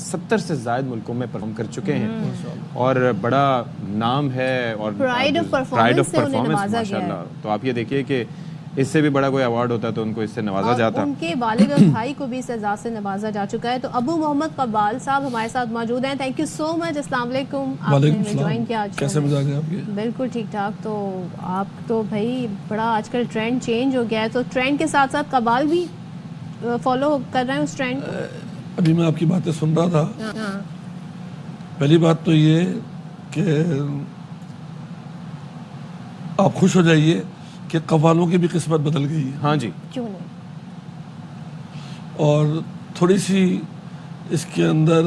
70 سے زائد ملکوں میں پرفارم کر چکے ہیں اور بڑا نام ہے اور پرائڈ آف پرفارمنس سے انہیں نوازا گیا ہے. تو آپ یہ دیکھیے کہ اس سے بھی بڑا کوئی ایوارڈ ہوتا تو ان کو اس سے نوازا جاتا. ان کے والد اور بھائی کو بھی اس اعزاز سے نوازا جا چکا ہے. تو ابو محمد قبال صاحب ہمارے ساتھ موجود ہیں. تھینک یو سو مچ. السلام علیکم. آپ نے ہمیں جوائن کیا آج. کیسے مزاج ہے آپ کے؟ بالکل ٹھیک ٹھاک. تو آپ تو بھائی بڑا آج کل ٹرینڈ چینج ہو گیا ہے, تو ٹرینڈ کے ساتھ ساتھ قبال بھی فالو کر رہے ہیں اس ٹرینڈ کو. ابھی میں آپ کی باتیں سن رہا تھا. پہلی بات تو یہ کہ آپ خوش ہو جائیے کہ قوالوں کی بھی قسمت بدل گئی ہے. ہاں جی, کیوں نہیں. اور تھوڑی سی اس کے اندر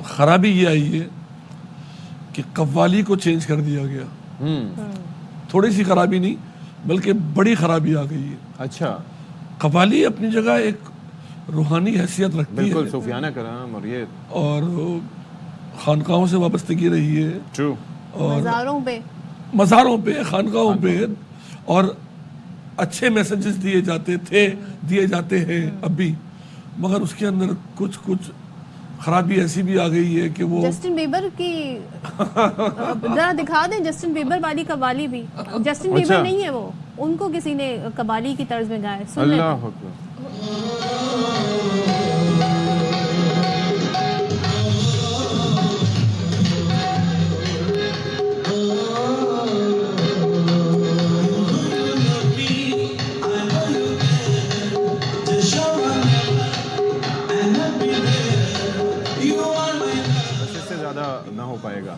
خرابی یہ آئی ہے کہ قوالی کو چینج کر دیا گیا. تھوڑی سی خرابی نہیں بلکہ بڑی خرابی آ گئی ہے. اچھا. قوالی اپنی جگہ ایک روحانی حیثیت رکھتی ہے, بالکل صوفیانہ کلام اور یہ اور خانقاہوں سے وابستگی رہی ہے. ٹرو. اور مزاروں پہ خانقاہوں پہ اور اچھے میسیجز دیے جاتے ہیں اب بھی, مگر اس کے اندر کچھ خرابی ایسی بھی آ گئی ہے کہ وہ جسٹن بیبر کی ذرا دکھا دیں جسٹن بیبر والی قوالی بھی. جسٹن بیبر نہیں ہے وہ, ان کو کسی نے قوالی کی طرز میں گایا. سن لیتے اللہ اکبر. نہ ہو پائے گا.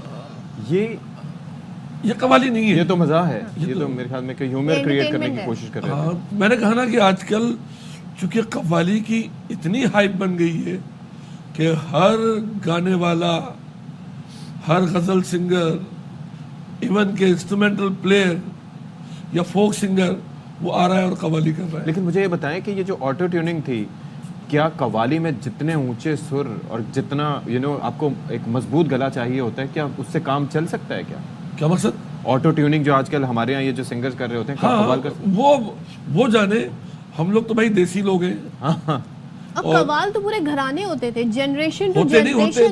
یہ قوالی نہیں ہے, یہ تو مزاح ہے. یہ تو میرے خیال میں کہ ہیومر کریٹ کرنے کی کوشش کر رہے ہیں. میں نے کہا نا کہ آج کل چونکہ قوالی کی اتنی ہائپ بن گئی ہے کہ ہر گانے والا, ہر غزل سنگر, ایون کہ انسٹرومنٹل پلیئر یا فوک سنگر وہ آ رہا ہے اور قوالی کر رہا ہے. لیکن مجھے یہ بتائیں کہ یہ جو آٹو ٹیوننگ تھی, کیا قوالی میں جتنے اونچے سر اور جتنا آپ کو ایک مضبوط گلا چاہیے ہوتا ہے, کیا اس سے کام چل سکتا ہے؟ کیا مقصد؟ آٹو ٹیوننگ جو آج کل ہمارے یہاں یہ جو سنگرز کر رہے ہوتے ہیں, ہاں وہ جانے. ہم لوگ تو بھائی دیسی لوگ ہیں. اب قوال تو پورے گھرانے ہوتے تھے, جنریشن ٹو ہوتے نہیں ہوتے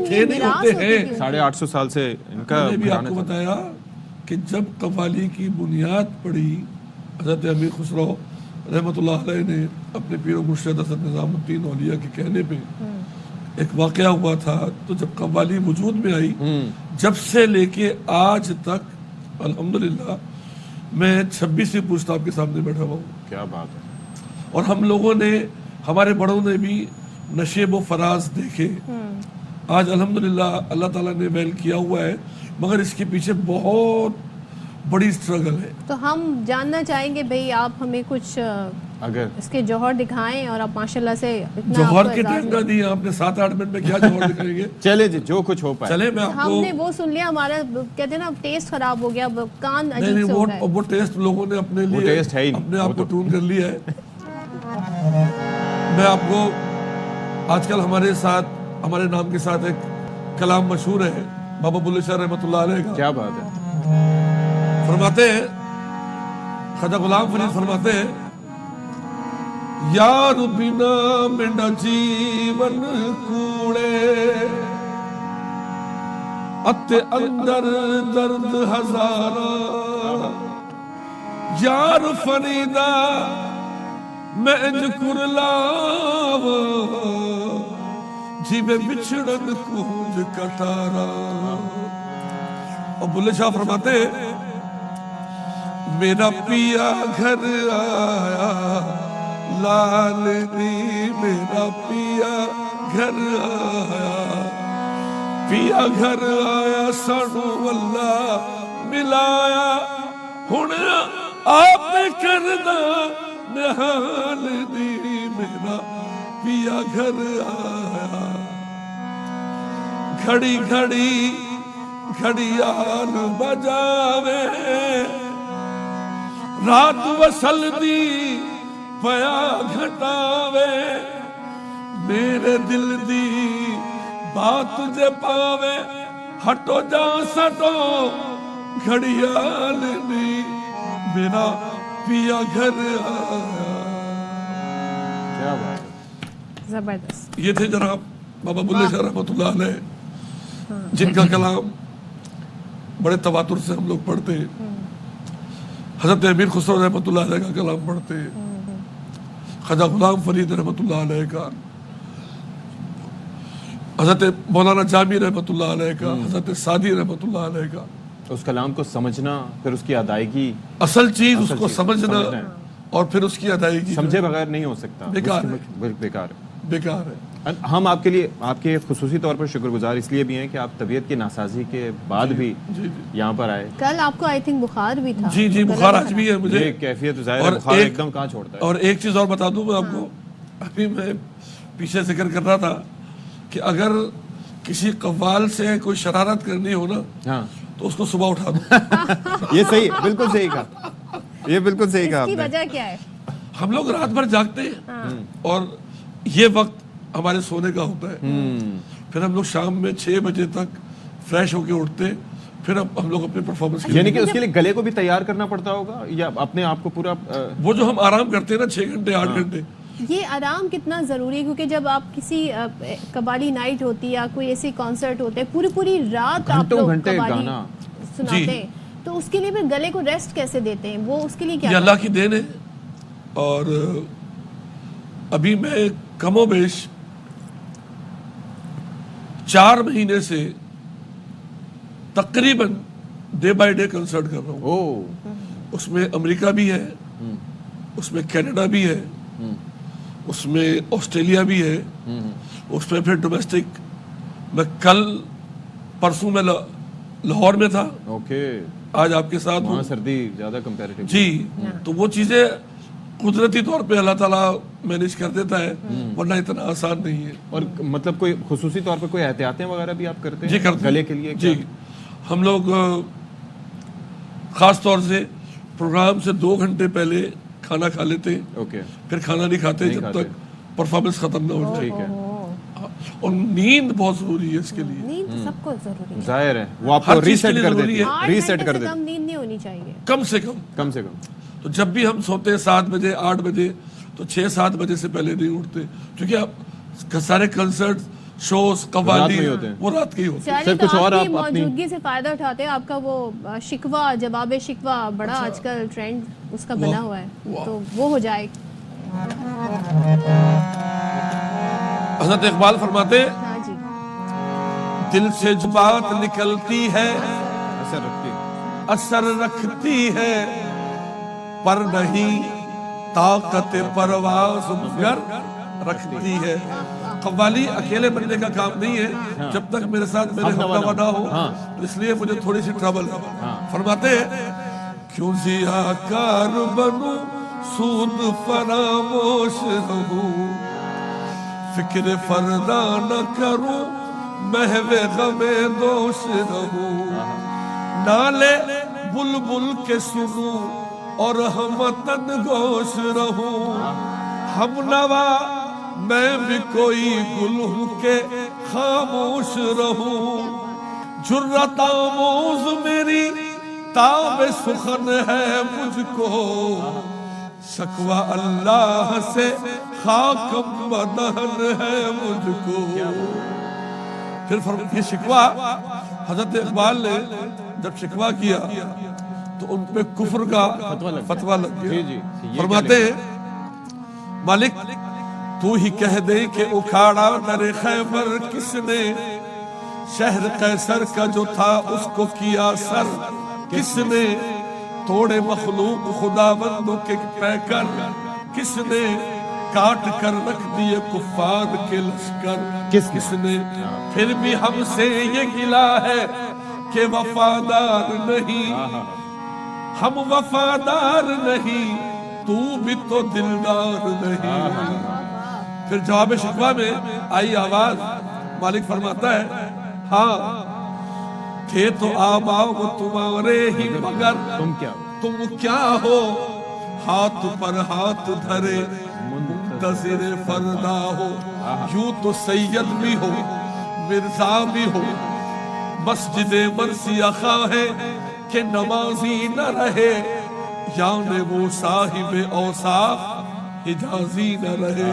ہیں. 850 سال سے ان کا. میں نے بھی آپ کو بتایا کہ جب قوالی کی بنیاد پڑی حضرت امیر خسرو رحمۃ اللہ علیہ نے اپنے پیر و مرشد حضرت نظام الدین اولیاء کے کہنے پہ ایک واقعہ ہوا تھا, تو جب قوالی وجود میں آئی, جب سے لے کے آج تک الحمدللہ میں 26 پوچھتا آپ کے سامنے بیٹھا ہوا ہوں. کیا بات ہے. اور ہم لوگوں نے, ہمارے بڑوں نے بھی نشیب و فراز دیکھے. آج الحمدللہ اللہ تعالیٰ نے ویل کیا ہوا ہے, مگر اس کے پیچھے بہت بڑی سٹرگل ہے. تو ہم جاننا چاہیں گے بھئی آپ ہمیں کچھ اگر اس کے جوہر دکھائیں, اور آپ ماشاءاللہ سے جوہر کے ٹائم دی آپ نے 7-8 منٹ میں کیا جوہر دکھائیں گے؟ چلے جی جو کچھ ہو پائے. چلے میں آپ کو, ہم نے وہ سن لیا, ہمارا کہتے ہیں نا ٹیسٹ خراب ہو گیا, کان عجیب سے ہو رہا ہے. وہ ٹیسٹ لوگوں نے اپنے لیے اپنے آپ کو ٹون کر لیا ہے. میں آپ کو آج کل ہمارے ساتھ, ہمارے نام کے ساتھ ایک کلام مشہور ہے بابا بلے شاہ رحمۃ اللہ علیہ کا. کیا بات ہے. فرماتے ہیں, خواجہ غلام فرید فرماتے ہیں, یار بنا میرا جیون کوڑے اتے اندر درد ہزارا, یار فریدا میں انج کرلاو جیوے بچھڑن کونج کٹارا. اور بلے شاہ فرماتے ہیں, میرا پیا گھر آیا لال دی, میرا پیا گھر آیا, پیا گھر آیا سانو اللہ ملایا, ہن آپ کردا نحال دی, میرا پیا گھر آیا. گھڑی گھڑی گھڑیال بجاوے, رات وصل دی پیا گھٹاوے, میرے دل دی بات جے پاوے, ہٹو جا سٹو گھڑیال دی, میرا پیا گھر آیا. کیا بات ہے. زبردست. یہ تھے جناب بابا بلے شاہ رحمۃ اللہ علیہ جن کا کلام بڑے تواتر سے ہم لوگ پڑھتے ہیں، حضرت امیر خسرو رحمۃ اللہ علیہ کا کلام پڑھتے ہیں، خواجہ غلام فرید رحمۃ اللہ علیہ کا، حضرت مولانا جامی رحمۃ اللہ علیہ کا، حضرت سعدی رحمۃ اللہ علیہ کا. اس کلام کو سمجھنا، پھر اس کی ادائیگی، اصل چیز اس کو سمجھنا اور پھر اس کی ادائیگی سمجھے بغیر نہیں ہو سکتا، بیکار بیکار ہے. بیکار ہے. ہم آپ کے لیے آپ کے خصوصی طور پر شکر گزار اس لیے بھی ہیں کہ آپ طبیعت کی ناسازی کے بعد بھی یہاں پر آئے. کل آپ کو آئی تھنک بخار بھی تھا. جی بخار آج بھی ہے مجھے. یہ کیفیت ظاہر ہے، بخار ایک دم کہاں چھوڑتا ہے. اور ایک چیز اور بتا دوں میں آپ کو، ابھی میں پیچھے ذکر کر رہا تھا کہ اگر کسی قوال سے کوئی شرارت کرنی ہو نا ہاں تو اس کو صبح اٹھا دو. یہ صحیح، بالکل صحیح کہا، یہ بالکل صحیح کہا آپ اس کی نے. وجہ کیا ہے؟ ہم لوگ رات بھر جاگتے ہیں اور یہ وقت ہمارے سونے کا ہوتا ہے. پھر ہم لوگ شام میں 6 بجے تک فریش ہو کے اٹھتے، پھر ہم لوگ اپنے پرفارمنس یعنی کہ اس کے لیے گلے کو بھی تیار کرنا پڑتا ہوگا یا اپنے آپ کو پورا وہ جو ہم آرام کرتے ہیں نا 6 گھنٹے 8 گھنٹے، یہ آرام کتنا ضروری ہے؟ کیونکہ جب آپ کسی قوالی نائٹ ہوتی ہے یا کوئی ایسی کانسرٹ ہوتے ہیں، پوری رات آپ لوگ قوالی سناتے ہیں، تو اس کے لیے پھر گلے کو ریسٹ کیسے دیتے ہیں؟ وہ اس کے لیے کیا؟ یہ اللہ کی دین ہے. اور ابھی میں کم و بیش 4 مہینے سے تقریباً ڈے بائی ڈے کنسرٹ کر رہا ہوں. اس میں امریکہ بھی ہے، اس میں کینیڈا بھی ہے، اس میں آسٹریلیا بھی ہے، اس میں پھر ڈومیسٹک. میں کل پرسوں میں لاہور میں تھا، آج آپ کے ساتھ ہوں. سردی زیادہ کمپیریٹیو جی، تو وہ چیزیں قدرتی طور پہ اللہ تعالیٰ مینیج کر دیتا ہے، ورنہ اتنا آسان نہیں ہے. اور مطلب کوئی خصوصی طور پر کوئی احتیاطیں وغیرہ بھی آپ کرتے ہیں؟ جی کرتے گلے کے لیے. جی ہم لوگ خاص طور سے پروگرام سے 2 گھنٹے پہلے کھانا کھا لیتے ہیں، پھر کھانا نہیں کھاتے جب تک پرفارمنس ختم نہ ہو جائے. ٹھیک ہے. اور نیند بہت ضروری ہے اس کے لیے. نیند سب کو ضروری ہے، ظاہر ہے وہ آپ کو ریسیٹ کر دیتی ہے. 8 گھنٹے سے کم نیند نہیں ہونی چاہیے کم سے کم. تو جب بھی ہم سوتے ہیں 7 بجے 8 بجے تو 6-7 بجے سے پہلے نہیں اٹھتے، کیونکہ اب سارے کنسرٹ شوز قوالی وہ رات کے ہی ہوتے ہیں. چاہیے تو آپ کی موجودگی سے فائدہ اٹھاتے ہیں. آپ کا وہ شکوہ جواب شکوہ بڑا آج کل ٹرینڈ اس کا بنا ہوا ہے، تو وہ ہو جائے. حضرت اقبال فرماتے ہیں ہاں جی، دل سے جو بات نکلتی ہے اثر رکھتی ہے، پر نہیں طاقت پرواز مگر رکھتی ہے. قوالی اکیلے بننے کا کام نہیں ہے، جب تک میرے ساتھ میرے ہمراہ نہ ہو، تو اس لیے مجھے تھوڑی سی ٹربل ہے. فرماتے ہیں کیوں ضیاءکار بنوں سود فراموش رہوں، فکر فردا نہ کروں محو غم دوش رہوں، نالے بلبل کے سنوں اور ہم تن گوش رہوں، ہم نوا میں بھی کوئی گل ہوں کہ خاموش رہوں، جرت آموز میری تاب سخن ہے مجھ کو، شکوہ اللہ سے خاکم بدہن ہے مجھ کو. پھر یہ شکوہ حضرت اقبال نے جب شکوہ کیا تو ان پہ کفر کا فتویٰ لگ گیا. فرماتے ہیں مالک تو ہی کہہ دے کہ اکھاڑا در خیبر کس نے، شہر قیصر کا جو تھا اس کو کیا سر کس نے، توڑے مخلوق خداوندوں کے پیکر کس نے، کاٹ کر رکھ دیے کفار کے لشکر کس نے. پھر بھی ہم سے یہ گلا ہے کہ وفادار نہیں، ہم وفادار نہیں، تو بھی تو دلدار نہیں. پھر جواب شکوہ میں آئی آواز، مالک فرماتا ہے ہاں تھے تو آبا وہ تمہارے ہی، مگر تم کیا ہو ہاتھ پر ہاتھ دھرے منتظر فردا ہو. یوں تو سید بھی ہو مرزا بھی ہو، مسجد مرثیہ خواہ کہ نمازی نہ رہے، یعنی وہ صاحب اوصاف حجازی نہ رہے.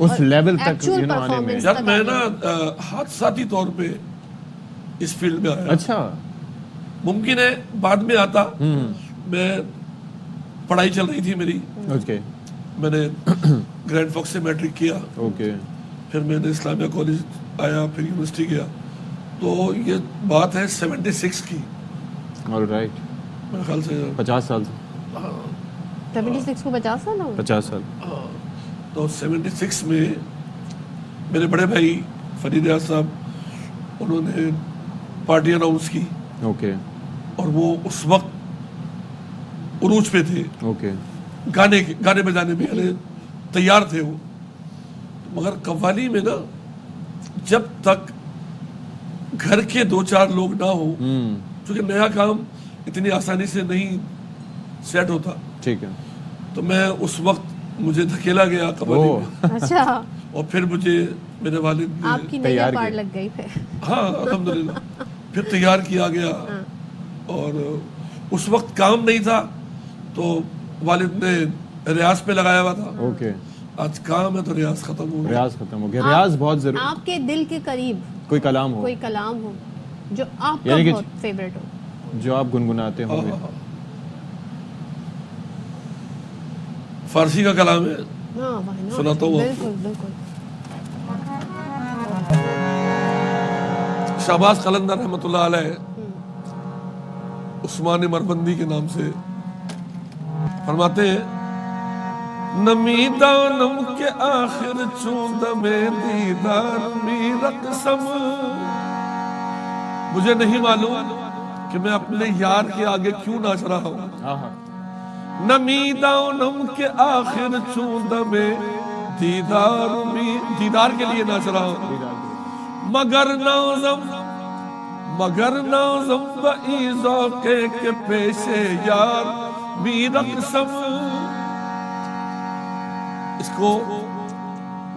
اس لیول تک actual آنے میں. performance یار میں نا حادثاتی طور پہ اس فیلڈ میں آیا. اچھا ممکن ہے بعد میں آتا. میں پڑھائی چل رہی تھی میری, اوکے میں نے گرینڈ فاکس سے میٹرک کیا, اوکے پھر میں نے اسلامیہ کالج آیا, پھر یونیورسٹی گیا. تو یہ بات ہے 76 کی, آل رائٹ, میرے خیال سے 50 سال سے. 76 کو 50 سال ہو 50 سال. تو 76 میں میرے بڑے بھائی فرید ریاض صاحب انہوں نے پارٹی اناؤنس کی, اوکے اور وہ اس وقت عروج پہ تھے, اوکے گانے بجانے میں یعنی تیار تھے وہ. مگر قوالی میں نا جب تک گھر کے 2-4 لوگ نہ ہو, چونکہ نیا کام اتنی آسانی سے نہیں سیٹ ہوتا, ٹھیک ہے, تو میں اس وقت مجھے دھکیلا گیا قوالی میں, اچھا اور پھر مجھے میرے والد نے آپ کی نظر پار لگ گئی پھر. ہاں الحمدللہ پھر تیار کیا گیا. اور اس وقت کام نہیں تھا تو والد نے ریاض پہ لگایا ہوا تھا. اوکے, آج کام ہے تو ریاض ختم ہو گیا. ریاض ختم ہو گیا. ریاض بہت ضروری. آپ کے دل کے قریب کوئی کلام ہو, کوئی کلام ہو جو آپ کا یعنی کہ بہت فیوریٹ ہو, جو آپ گنگناتے ہوں گے. فارسی کا کلام ہے, ہاں why not؟ سناتا ہوں. بالکل بالکل. شہباز قلندر رحمۃ اللہ علیہ عثمان مربندی کے نام سے فرماتے ہیں, نمی دانم کے آخر چوند میں دیدار می رقصم. مجھے نہیں معلوم کہ میں اپنے یار کے آگے کیوں ناچ رہا ہوں. نمی دانم کے آخر چوند میں دیدار کے لیے ناچ رہا ہوں. مگر نازم بئی ذوقے کے پیشے یار می رقصم. اس کو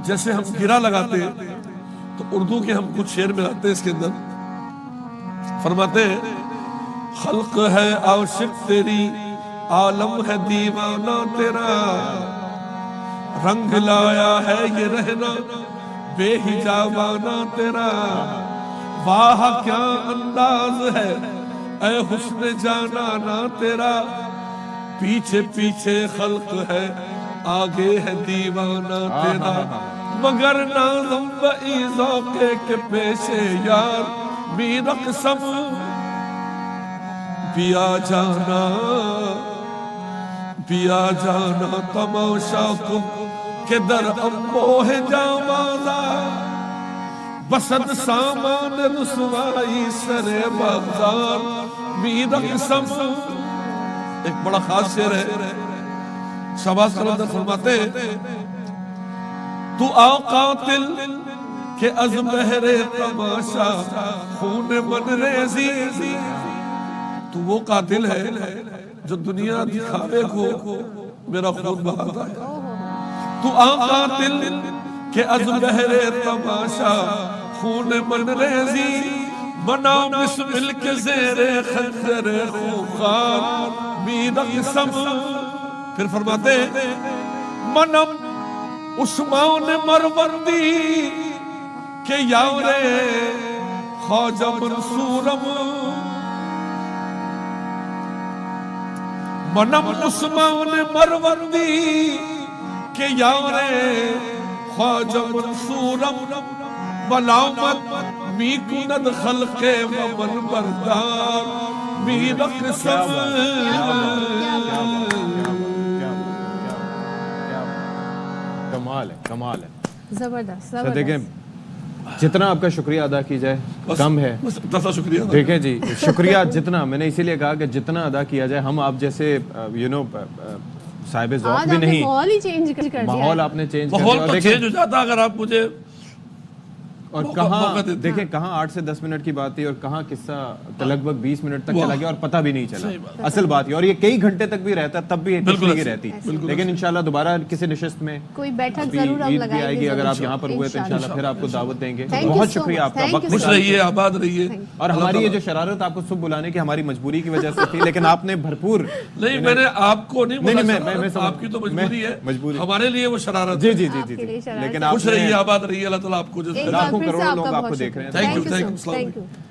جیسے ہم گرا لگاتے ہیں تو اردو کے ہم کچھ شعر ملاتے ہیں اس کے اندر. فرماتے ہیں, خلق ہے عاشق تیری, عالم ہے دیوانہ تیرا, رنگ لایا ہے یہ رہنا بے حجابانہ تیرا. واہ کیا انداز ہے اے حسن جانانا تیرا, پیچھے پیچھے خلق ہے آگے ہے دیوانہ تیرا. مگر نازم بئی ذوقے کے پیشے یار می رقصم. پیا جانا تماشا کن کہ در امبوہ جامازا, بسد سامان رسوائی سر بازار می رقصم. ایک بڑا خاص شعر ہے, شہباز قلندر فرماتے ہیں, تو آ قاتل کہ از بہر تماشا خون من ریزی. تو وہ قاتل ہے جو دنیا دکھاوے کو میرا خون بہاتا ہے. تو آ قاتل کہ از بہر تماشا خون من ریزی, بنا بسمل کے زیر خنجر خوخار می رقصم. پھر فرماتے منم عثمان مروندی کہ یار خواجہ منصورم. منم عثمان مروندی کہ یار خواجہ منصورم, ملامت می کند خلق ومن بردار می رقصم. کمال ہے, کمال ہے, زبردست دیکھیں زبردست. جتنا آپ کا شکریہ ادا کی جائے کم ہے. شکریہ. دیکھیں جی, شکریہ جتنا, میں نے اسی لیے کہا کہ جتنا ادا کیا جائے. ہم آپ جیسے صاحب ذوق بھی نہیں, ماحول ہی چینج کر دیا. ماحول آپ نے چینج کر ماحول دیا. تو چینج ہو جاتا اگر آپ مجھے اور موقع کہاں دیتے ہیں۔ دیکھیں کہاں 8 سے 10 منٹ کی بات تھی اور کہاں قصہ لگ بھگ 20 منٹ تک چلا گیا اور پتہ بھی نہیں چلا اصل بات یہ، اور یہ کئی گھنٹے تک بھی رہتا تب بھی بالکل کی رہتی، لیکن انشاءاللہ دوبارہ کسی نشست میں کوئی بیٹھک ابھی ضرور ہم عید بھی لگائیں آئے گے گی، اگر آپ ضرور۔ یہاں پر ہوئے تو انشاءاللہ پھر آپ کو دعوت دیں گے۔ Thank you بہت so شکریہ much. آپ کا Thank وقت you خوش so much. رہیے، آباد رہیے۔ اور ہماری یہ جو شرارت آپ کو صبح بلانے کی ہماری مجبوری کی وجہ سے تھی، لیکن آپ نے بھرپور نہیں میں نے آپ کو نہیں بولا میں شرارت، سمجھ- آپ کی تو مجبوری ہے، مجبوری۔ ہمارے لیے وہ شرارت جی ہے۔ جی جی آپ جی کے لیے جی شرارت لیکن ہے۔ آپ خوش رہیے، آباد رہیے، اللہ تعالیٰ آپ کو جزائے ایک بار لاکھوں پھر سے کروڑوں آپ لوگ کا آپ کو بہت دیکھ رہے ہیں۔ شکریہ۔ Thank you, Thank you so thank you. much. Thank you.